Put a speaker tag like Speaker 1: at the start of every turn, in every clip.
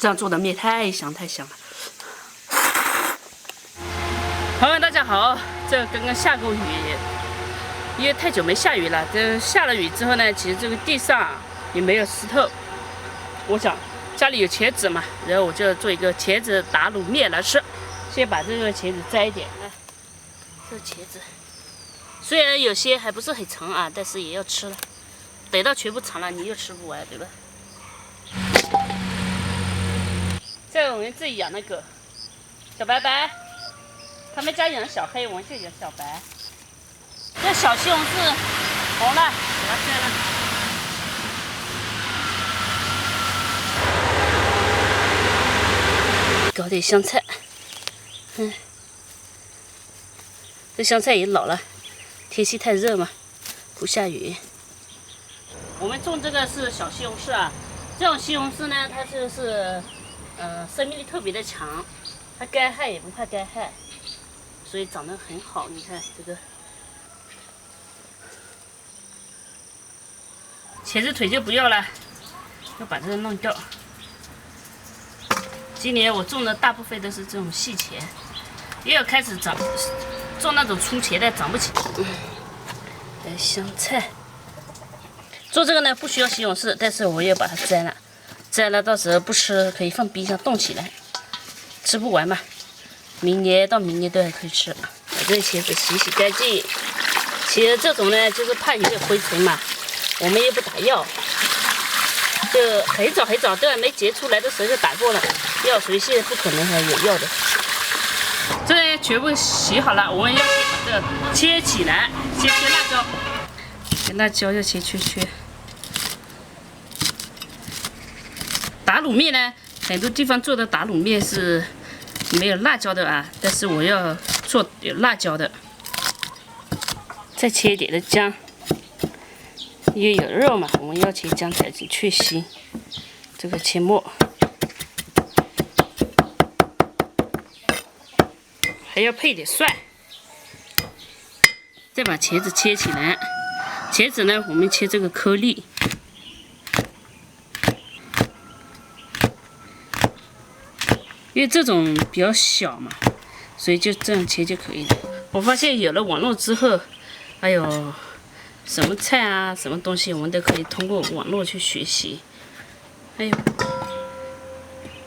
Speaker 1: 这样做的面太香太香了。朋友们，大家好，这刚刚下过雨，因为太久没下雨了。这下了雨之后呢，其实这个地上也没有石头。我想家里有茄子嘛，然后我就做一个茄子打卤面来吃。先把这个茄子摘一点，看这茄子，虽然有些还不是很长啊，但是也要吃了。等到全部长了，你又吃不完，对吧？这我们自己养的狗，小白白。他们家养小黑，我们就养小白。这小西红柿红了，给它摘了。搞点香菜，这香菜也老了，天气太热嘛，不下雨。我们种这个是小西红柿啊，这种西红柿呢，它就是生命力特别的强，它干旱也不怕干旱。所以长得很好，你看这个茄子腿就不要了，要把这个弄掉。今年我种的大部分都是这种细茄，也有开始长，种那种粗茄的长不起。香菜，做这个呢不需要西红柿，但是我也把它摘了，摘了到时候不吃可以放冰箱冻起来，吃不完嘛。明年到明年都还可以吃。把这茄子洗干净。其实这种呢，就是怕有点灰尘嘛，我们也不打药，就很早都还没结出来的时候就打过了药，所以现在不可能还有药的。这里全部洗好了，我们要先把这个切起来，先切辣椒，辣椒要切圈圈。打卤面呢，很多地方做的打卤面是没有辣椒的啊，但是我要做有辣椒的。再切一点的姜，因为有肉嘛，我们要切姜才去腥。这个切末，还要配点蒜。再把茄子切起来，茄子呢，我们切这个颗粒。因为这种比较小嘛，所以就这样切就可以了。我发现有了网络之后，还有什么菜啊、什么东西，我们都可以通过网络去学习。哎呦，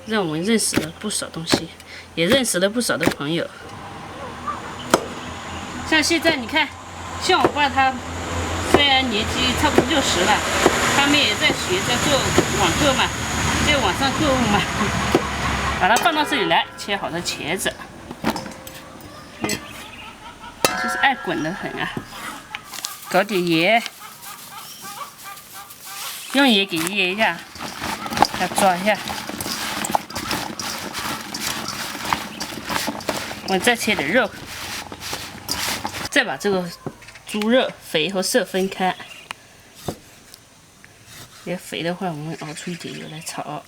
Speaker 1: 让我们认识了不少东西，也认识了不少的朋友。像现在你看，像我爸他虽然年纪差不多60了，他们也在学着做网购嘛，在网上购物嘛。把它放到这里来，切好的茄子，就是爱滚得很啊。搞点盐，用盐给腌一下，再抓一下。我再切点肉，再把这个猪肉肥和瘦分开。要肥的话，我们熬出一点油来炒。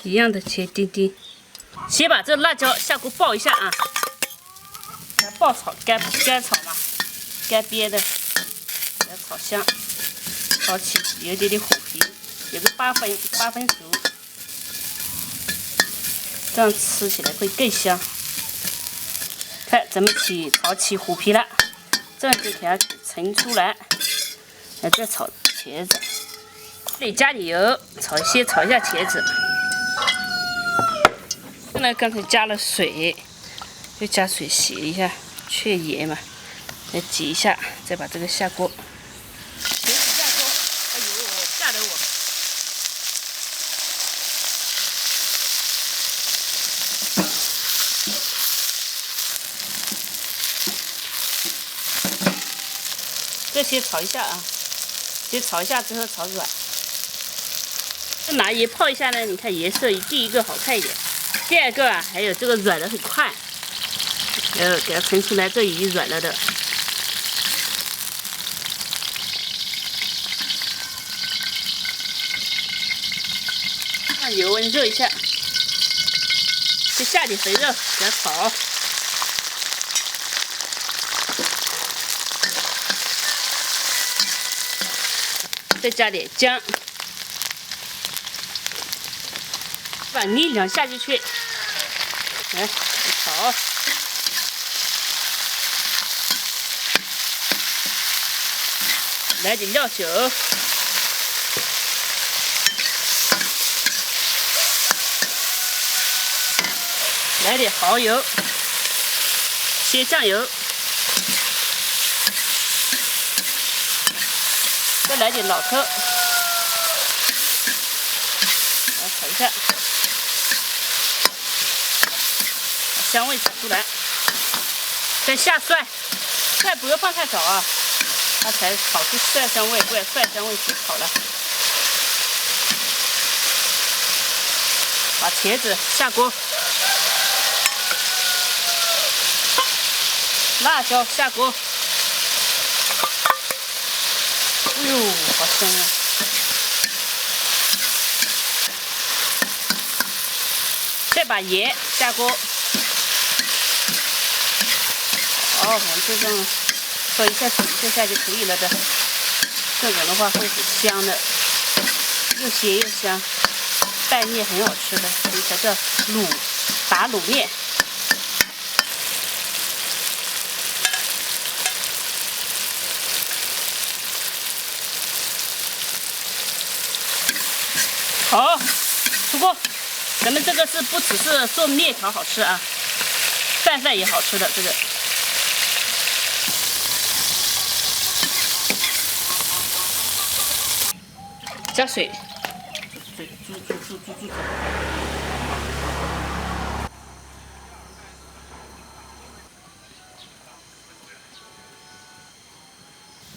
Speaker 1: 一样的切丁丁，先把这辣椒下锅爆一下啊，爆炒干炒嘛，干煸的，给它炒香，炒起有点点虎皮，有个8分熟，这样吃起来会更香。看咱们炒起虎皮了，这样就给它盛出来，再炒茄子，得加点油，先炒一下茄子。呢，刚才加了水，就加水洗一下，去盐嘛，再挤一下，再把这个下锅。茄子下锅，哎呦，吓得我！这先炒一下啊，先炒一下之后炒软。拿盐泡一下呢，你看颜色第一个好看一点。第二个啊，还有这个软的很快，给它盛出来，这已经软了的。让油温热一下，再下点肥肉给它炒。再加点姜，把力量下进去，来炒，来点料酒，来点蚝油，些酱油。 再来点老抽，来炒一下，把香味炒出来，再下蒜，蒜不要放太少啊，它才炒出蒜香味，不然蒜香味太炒了。把茄子下锅，辣椒下锅。 哎呦，好香啊！再把盐下锅，好，我们就这样喝一下煮一下就可以了的。这种的话会很香的，又咸又香，拌面很好吃的，所以才叫打卤面。 好，出锅。咱们这个是不只是做面条好吃啊，拌饭也好吃的这个。加水，煮。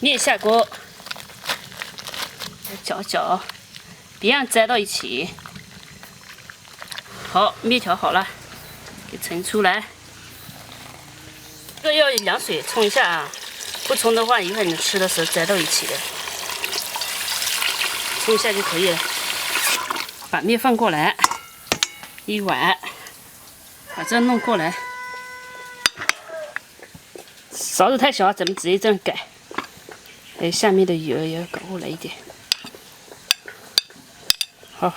Speaker 1: 面下锅，搅。 别让粘到一起。好，面条好了，给盛出来。这个要凉水冲一下啊，不冲的话，一会儿你吃的时候粘到一起的。冲一下就可以了。把面放过来，1碗，把这弄过来。勺子太小，咱们直接这样改。哎，下面的油也要搞过来一点。 好，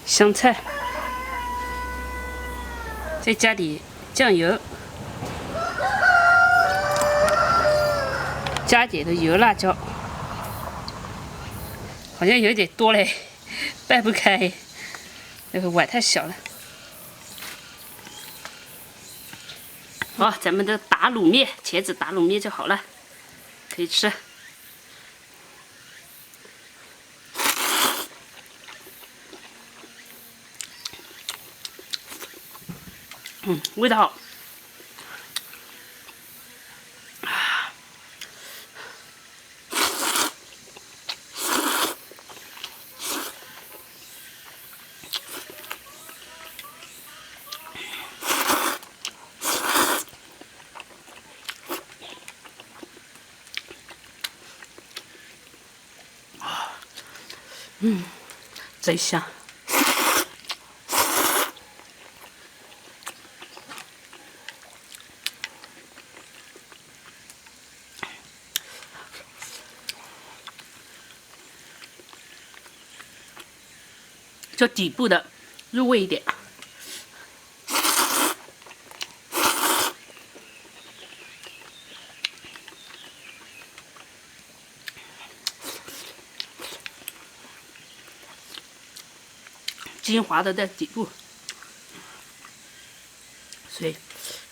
Speaker 1: 香菜，再加点酱油，加点的油辣椒，好像有点多嘞，掰不开，那个碗太小了。好，咱们的打卤面，茄子打卤面就好了，可以吃。 味道好。真香。 就底部的入味一点，精华的在底部，所以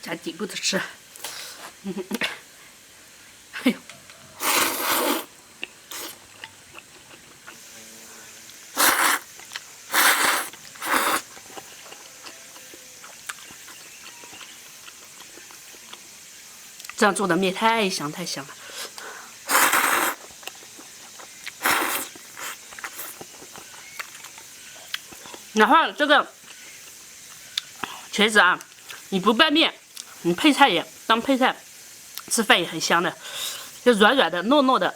Speaker 1: 加底部的吃，哎呦。 这样做的面太香了。然后这个茄子啊，你不拌面，你配菜也当配菜，吃饭也很香的，就软软的、糯糯的。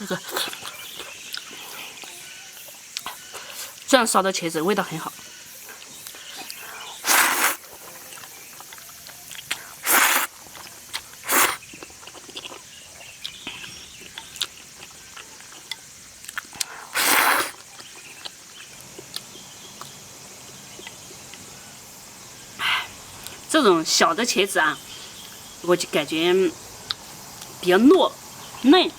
Speaker 1: 这个这样烧的茄子味道很好。这种小的茄子啊，我就感觉比较糯嫩，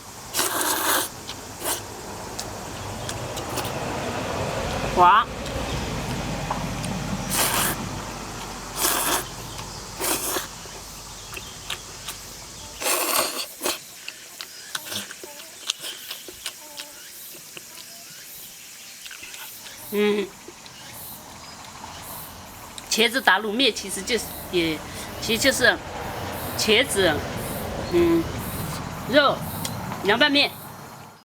Speaker 1: 滑。茄子打卤面其实就是其实就是茄子，肉、凉拌面。